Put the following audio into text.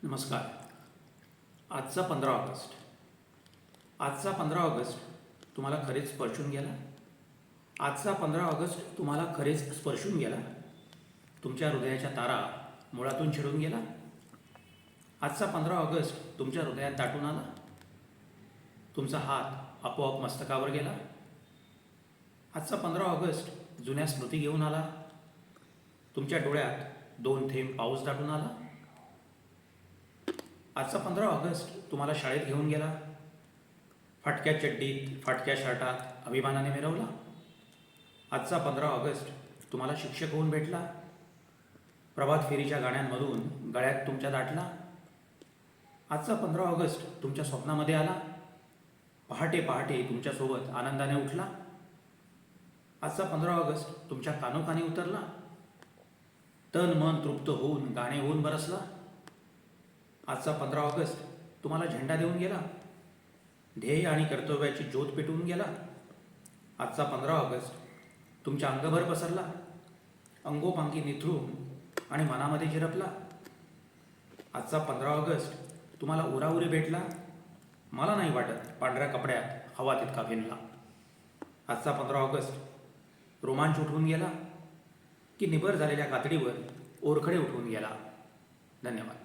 नमस्कार. आजचा 15 ऑगस्ट. आजचा 15 ऑगस्ट तुम्हाला खरेच स्पर्शून गेला. आजचा 15 ऑगस्ट तुम्हाला खरेच स्पर्शून गेला. तुमच्या हृदयाच्या तारा मुळातून छिडून गेला. आजचा 15 ऑगस्ट तुमच्या हृदयात दाटून आला. तुमचा हात आपोआप मस्तकावर गेला. आजचा 15 ऑगस्ट जुन्या स्मृती घेऊन आला. तुमच्या डोळ्यात 2 थेंब पाऊस दाटून आला. आजचा 15 ऑगस्ट तुम्हाला शाळेत घेऊन गेला. फाटक्या चड्डीत फाटक्या शर्टात अभिमानाने मिरवला. आजचा 15 ऑगस्ट तुम्हाला शिक्षक होऊन भेटला. प्रभात फेरीच्या गाण्यांमधून गळ्यात तुमच्या दाटला. आजचा 15 ऑगस्ट तुमच्या स्वप्नामध्ये आला. पहाटे पहाटे तुमच्यासोबत आनंदाने उठला. आजचा 15 ऑगस्ट तुमच्या कानोकानी उतरला. तन मन तृप्त होऊन गाणे होऊन बरसला. आजचा 15 ऑगस्ट तुम्हाला झेंडा देऊन गेला. ध्येय आणि कर्तव्याची ज्योत पेटवून गेला. आजचा 15 ऑगस्ट तुमच्या अंगभर पसरला. अंगोपांगी निथळून आणि मनामध्ये झिरपला. आजचा 15 ऑगस्ट तुम्हाला उराउरी भेटला. मला नाही वाटत पांढऱ्या कपड्यात हवा तितका भिनला. आजचा 15 ऑगस्ट रोमांच उठवून गेला की निबर झालेल्या कातडीवर ओरखडे उठवून गेला. धन्यवाद.